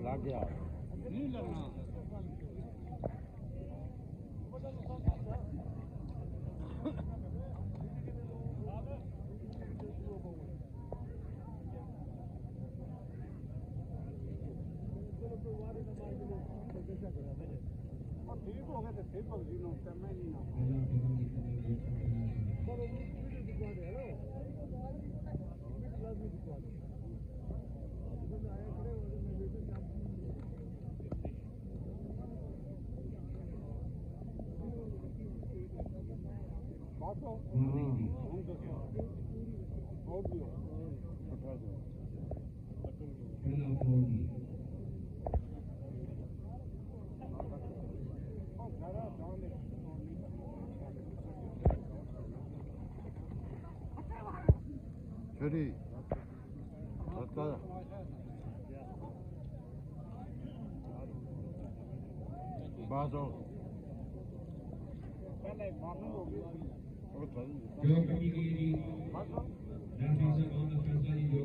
लग गया नहीं लगना ठीक हो गए थे फिर पगड़ी नो करना ही नहीं Ready. Bazo. Your committee, and on the